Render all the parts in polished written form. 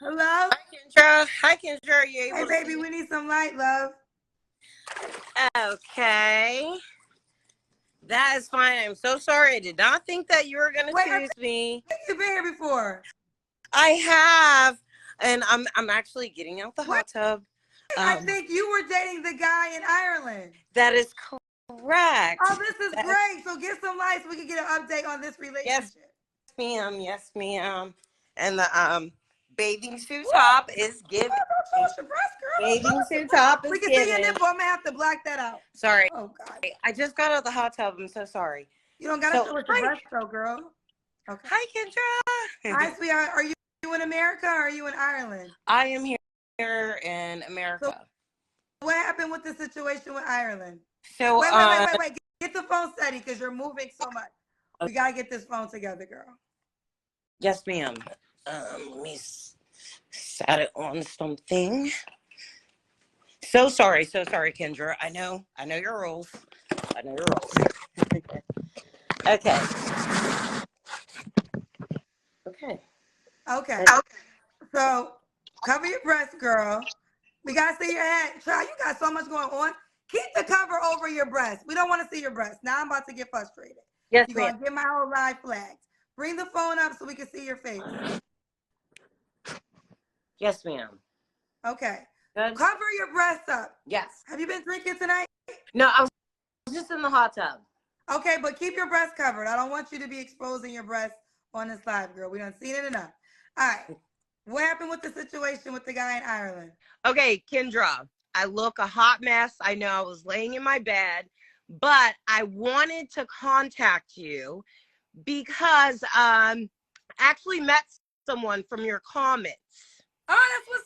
Hello? Hi, Kendra. Hi, Kendra. Are you Hey, able to see baby, me? we need some light, love. Okay. That is fine. I'm so sorry. I did not think that you were going to Wait, I choose me. think you've been here before. I have. And I'm actually getting out the Wait, hot tub. I Um, think you were dating the guy in Ireland. that is Oh, correct. this is That is, great. So get some light so we can get an update on this yes, relationship. ma'am. Yes, ma'am. And the bathing suit Woo! top is giving. Don't show us your breast, girl. Don't show Bathing us your suit breast. top We is can see your giving. nipple. I'm going to have to black that out. Sorry. Oh, God. I just got out of the hot tub. I'm so sorry. You don't got to So, show us your hi. breast, though, girl. Okay. Hi, Kendra. Hi, sweetheart. Are you in America or are you in Ireland? I am here in So America. what happened with the situation with Ireland? So, Wait. Get the phone steady because you're moving so much. We got to get this phone together, girl. yes, ma'am. Let me set it on something. So sorry, Kendra. I know your rules. I know your rules. Okay. Okay. Okay. So cover your breast, girl. We got to see your head. Child, you got so much going on. Keep the cover over your breast. We don't want to see your breast. Now I'm about to get frustrated. Yes, You're ma'am. going to get my whole live flagged. Bring the phone up so we can see your face. Yes, ma'am. Okay. Good. Cover your breast up. Yes. Have you been drinking tonight? No, I was just in the hot tub. Okay, but keep your breast covered. I don't want you to be exposing your breast on this live, girl. We done seen it enough. All right. What happened with the situation with the guy in Ireland? Okay, Kendra, I look a hot mess. I know I was laying in my bed, but I wanted to contact you because I actually met someone from your comments. Oh, that's what's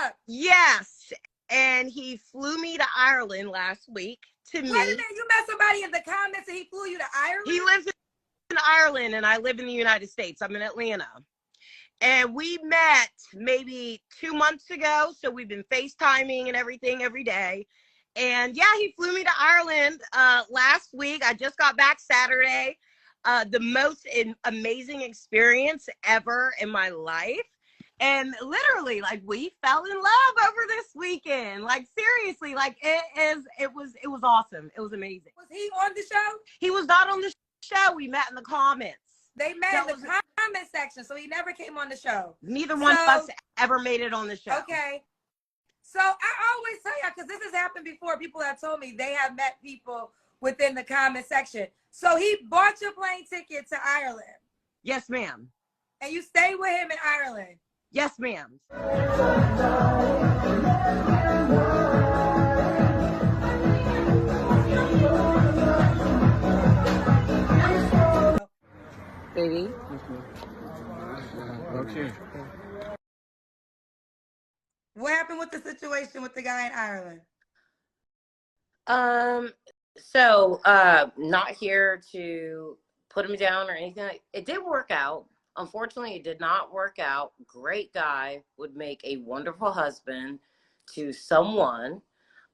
up. Yes, and he flew me to Ireland last week to Wait a meet. minute, you met somebody in the comments and he flew you to Ireland? He lives in Ireland and I live in the United States. I'm in Atlanta. And we met maybe 2 months ago. So we've been FaceTiming and everything every day. And yeah, he flew me to Ireland last week. I just got back Saturday. The most amazing experience ever in my life. And literally, like, we fell in love over this weekend. Like, seriously, like, it was awesome. It was amazing. Was he on the show? He was not on the show. We met in the comments. They met in the comment section, so he never came on the show. Neither one of us ever made it on the show. Okay. So I always tell y'all, because this has happened before, people have told me they have met people within the comment section. So he bought your plane ticket to Ireland. Yes, ma'am. And you stayed with him in Ireland. Yes, ma'am. Baby. Okay. What happened with the situation with the guy in Ireland? So not here to put him down or anything. It did work out. Unfortunately, it did not work out. Great guy, would make a wonderful husband to someone.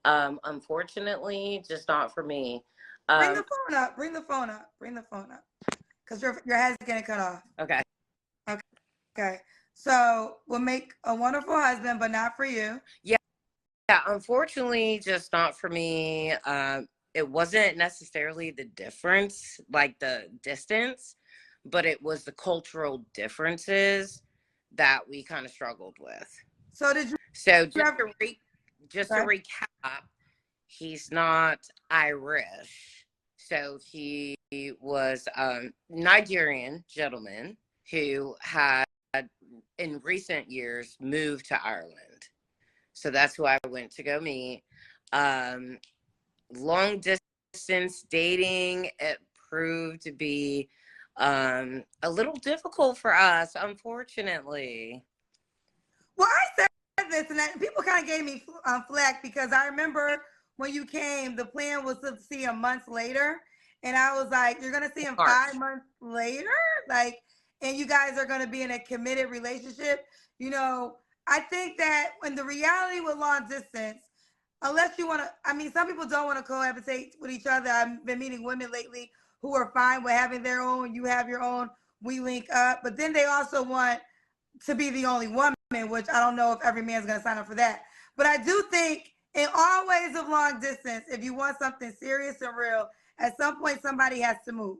Unfortunately, just not for me. Bring the phone up. Bring the phone up. Bring the phone up. Because your head's getting cut off. Okay. Okay. So we'll make a wonderful husband, but not for you. Yeah, unfortunately, just not for me. It wasn't necessarily the difference, like the distance, but it was the cultural differences that we kind of struggled with. So did you? So just to recap, he's not Irish. So he was a Nigerian gentleman who had, in recent years, moved to Ireland. So that's who I went to go meet. Long distance dating, it proved to be a little difficult for us, unfortunately. Well, I said this, and people kind of gave me flack because I remember when you came, the plan was to see him months later. And I was like, you're going to see him 5 months later? Like, and you guys are going to be in a committed relationship? You know, I think that when the reality with long distance, unless you want to, I mean, some people don't want to cohabitate with each other. I've been meeting women lately who are fine with having their own, you have your own, we link up. But then they also want to be the only woman, which I don't know if every man's going to sign up for that. But I do think in all ways of long distance, if you want something serious and real, at some point somebody has to move.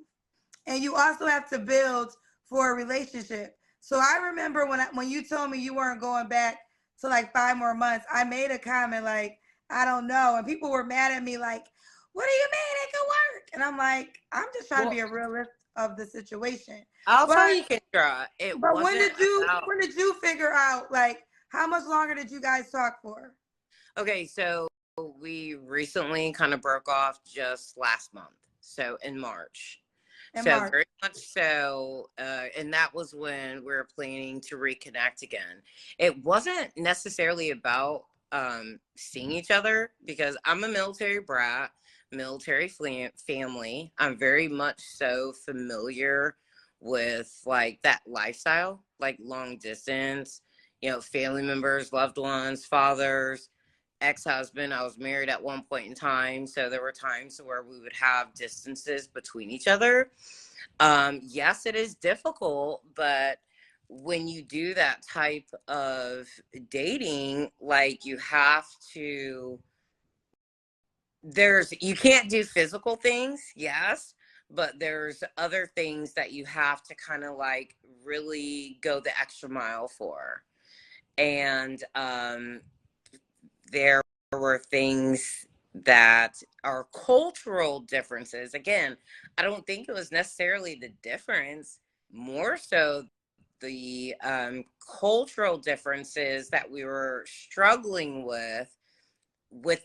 And you also have to build for a relationship. So I remember when you told me you weren't going back to like 5 more months, I made a comment like, I don't know. And people were mad at me like, what do you mean it could work? And I'm like, I'm just trying to be a realist of the situation. I'll But tell you, Kendra, but when did you figure out, like, how much longer did you guys talk for? Okay, so we recently kind of broke off just last month, so in March. In So March. very much so, and that was when we were planning to reconnect again. It wasn't necessarily about seeing each other, because I'm a military brat, military family. I'm very much so familiar with like that lifestyle, like long distance, family members, loved ones, fathers, ex-husband. I was married at one point in time, so there were times where we would have distances between each other. Yes, it is difficult, but when you do that type of dating, like, you have to, you can't do physical things, yes, but there's other things that you have to kind of like really go the extra mile for. And there were things that are cultural differences. Again, I don't think it was necessarily the difference, more so the cultural differences that we were struggling with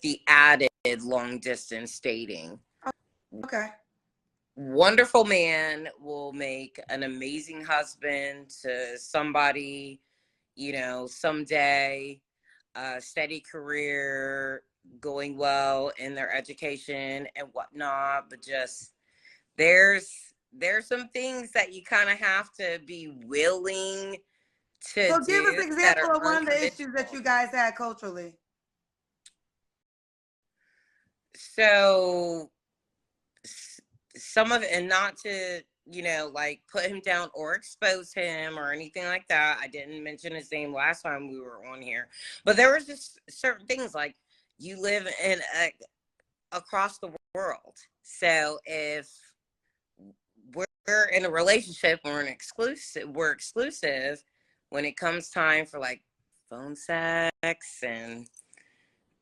the added long distance dating. Okay. Wonderful man will make an amazing husband to somebody, someday. Steady career, going well in their education and whatnot, but just there's some things that you kind of have to be willing to So give us do an that example are of one of the issues that unconventional. you guys had culturally. So some of it, and not to like put him down or expose him or anything like that. I didn't mention his name last time we were on here, but there was just certain things like, you live in across the world. So if we're in a relationship, we're exclusive when it comes time for like phone sex and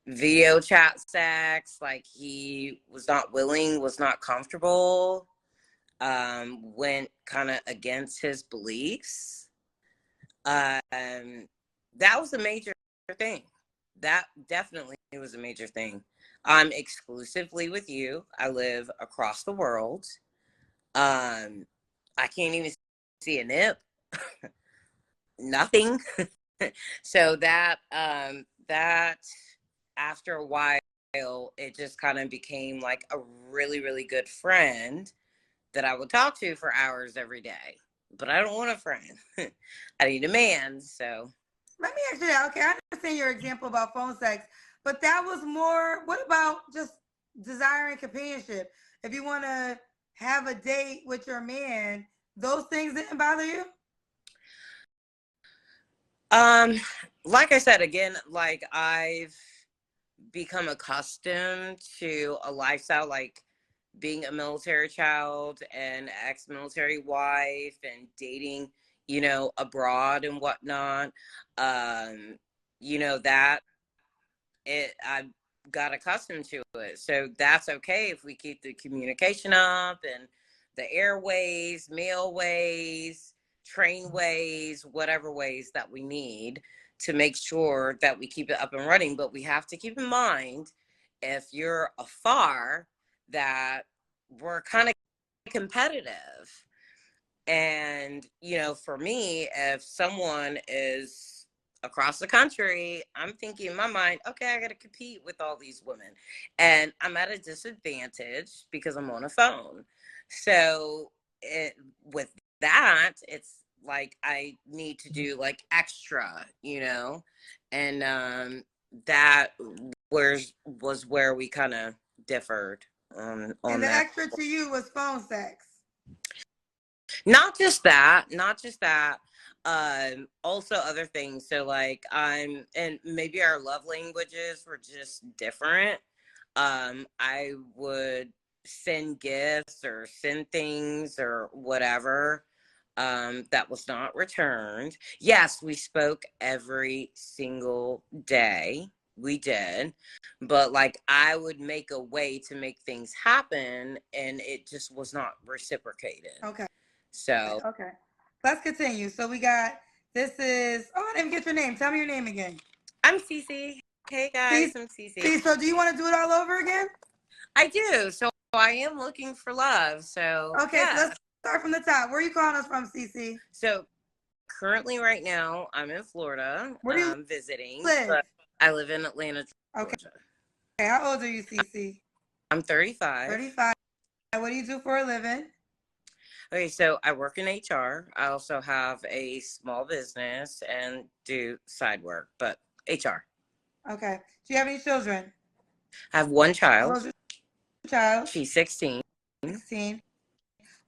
video chat sex, like, he was not willing, was not comfortable, went kind of against his beliefs. That was a major thing. That definitely was a major thing. I'm exclusively with you. I live across the world. I can't even see a nip. Nothing. So that after a while, it just kind of became like a really, really good friend that I would talk to for hours every day. But I don't want a friend. I need a man. So Let me ask you that. Okay, I understand your example about phone sex, but that was more, what about just desiring companionship? If you want to have a date with your man, those things didn't bother you? Um, like I said, again, like, I've become accustomed to a lifestyle, like being a military child and ex-military wife and dating, abroad and whatnot. Um, that I got accustomed to it. So that's okay if we keep the communication up and the airways, mailways, trainways, whatever ways that we need to make sure that we keep it up and running. But we have to keep in mind, if you're afar, that we're kind of competitive. And, for me, if someone is across the country, I'm thinking in my mind, okay, I got to compete with all these women. And I'm at a disadvantage because I'm on a phone. So with that, it's like I need to do like extra, and that was where we kind of differed on And the that. extra to you was phone sex. Not just that, not just that. Also other things. So like and maybe our love languages were just different. I would send gifts or send things or whatever that was not returned. Yes, we spoke every single day. We did. But like I would make a way to make things happen and it just was not reciprocated. Okay. So okay. Let's continue. So we got this is I didn't get your name. Tell me your name again. I'm CeCe. Hey guys, I'm CeCe. So do you want to do it all over again? I do. So I am looking for love. So okay, yeah. so let's start from the top. Where are you calling us from, CeCe? So currently right now I'm in Florida. Where do you visiting. live? But I live in Atlanta, Georgia. Okay, how old are you, CeCe? I'm 35. 35. What do you do for a living? Okay, so I work in HR. I also have a small business and do side work, but HR. Okay. Do you have any children? I have one child. How's your child? She's 16. 16.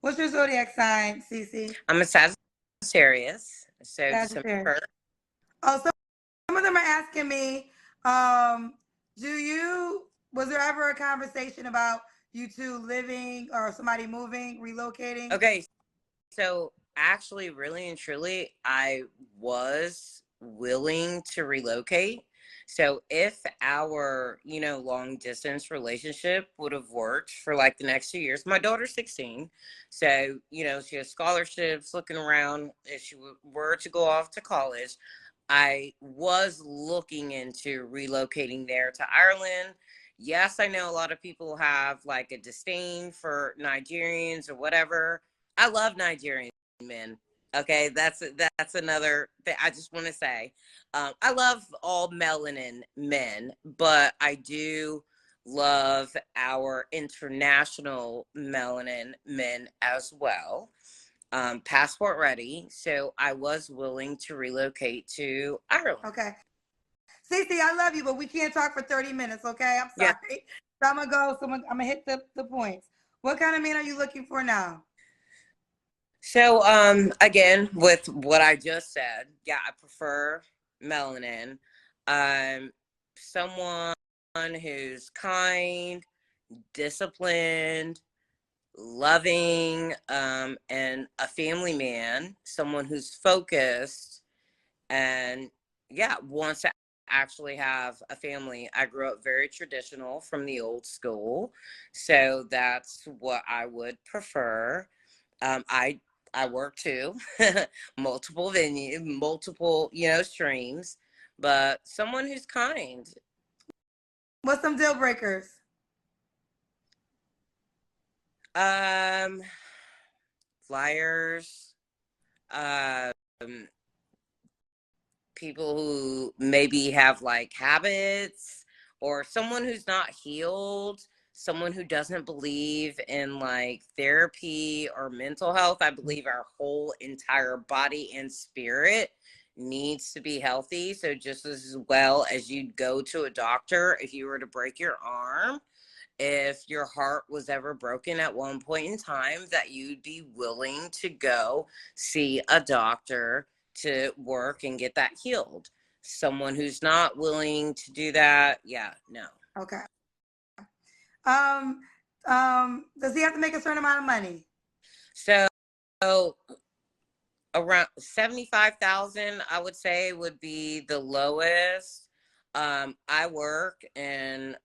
What's your zodiac sign, CeCe? I'm a Sagittarius. So Sagittarius. Oh, some of them are asking me, was there ever a conversation about you two living or somebody moving, relocating? Okay. So actually, really and truly, I was willing to relocate. So if our, long distance relationship would have worked for like the next 2 years, my daughter's 16. So, she has scholarships looking around. If she were to go off to college, I was looking into relocating there to Ireland. Yes, I know a lot of people have like a disdain for Nigerians or whatever. I love Nigerian men. Okay, that's another thing I just want to say. I love all melanin men, but I do love our international melanin men as well. Passport ready, so I was willing to relocate to Ireland. Okay. CeCe, I love you, but we can't talk for 30 minutes, okay? I'm sorry. Yeah. So I'm gonna hit the points. What kind of man are you looking for now? So, again, with what I just said, yeah, I prefer melanin. Someone who's kind, disciplined, loving, and a family man, someone who's focused and, yeah, wants to actually have a family. I grew up very traditional from the old school. So that's what I would prefer. I work too, multiple streams, but someone who's kind. What's some deal breakers? Flyers, people who maybe have like habits, or someone who's not healed, someone who doesn't believe in like therapy or mental health. I believe our whole entire body and spirit needs to be healthy. So just as well as you'd go to a doctor if you were to break your arm, if your heart was ever broken at one point in time, that you'd be willing to go see a doctor to work and get that healed. Someone who's not willing to do that, yeah, no. Okay. Does he have to make a certain amount of money? So around 75,000, I would say, would be the lowest. I work in,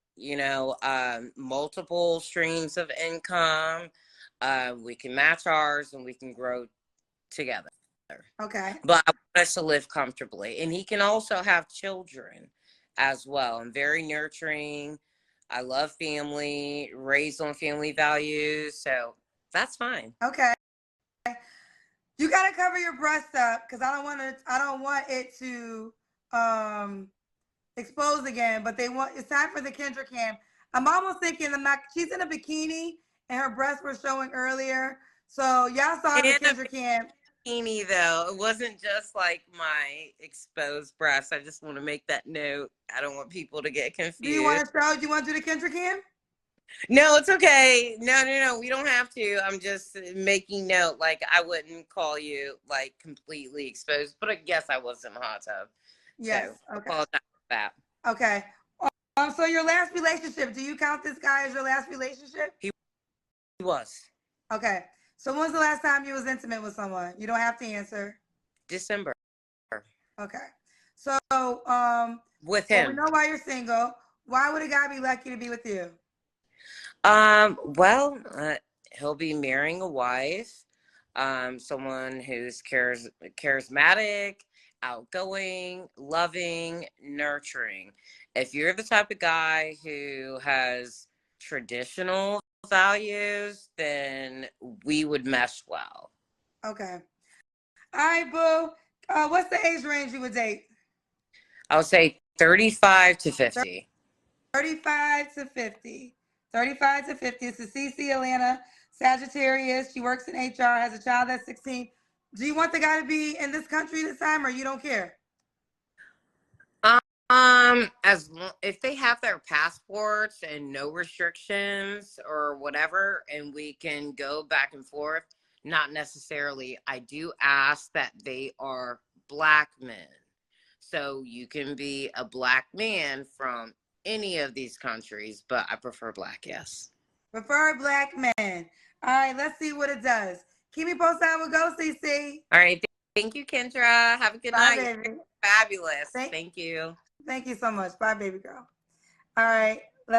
multiple streams of income. We can match ours and we can grow together. Okay. But I want us to live comfortably. And he can also have children as well. I'm very nurturing. I love family, raised on family values. So that's fine. Okay. You got to cover your breast up because I don't want it to expose again, but it's time for the Kendra cam. I'm almost thinking she's in a bikini and her breasts were showing earlier. So y'all saw the Kendra cam. Bikini though, it wasn't just like my exposed breasts. I just want to make that note. I don't want people to get confused. Do you want to show? Do you want to do the Kendra cam? No, it's okay. No. We don't have to. I'm just making note. Like, I wouldn't call you like completely exposed, but I guess I was in the hot tub. Yes. So Okay. apologize for that. Okay. So your last relationship, do you count this guy as your last relationship? He was Okay. So when was the last time you was intimate with someone? You don't have to answer. December Okay. So with well, we him. know why you're single. Why would a guy be lucky to be with you? Well, he'll be marrying a wife, someone who's charismatic, outgoing, loving, nurturing. If you're the type of guy who has traditional values, then we would mesh well. Okay. All right, boo. What's the age range you would date? I would say 35 to 50. 35 to 50. 35 to 50. It's a CeCe Atlanta, Sagittarius. She works in HR, has a child that's 16. Do you want the guy to be in this country this time or you don't care? If they have their passports and no restrictions or whatever, and we can go back and forth, not necessarily. I do ask that they are Black men. So you can be a Black man from any of these countries, but I prefer Black, yes. Prefer Black men. All right, let's see what it does. Keep me posted how it goes, CeCe. All right. Thank you, Kendra. Have a good Bye, night. baby. Fabulous. Thank, Thank you. thank you so much. Bye, baby girl. All right.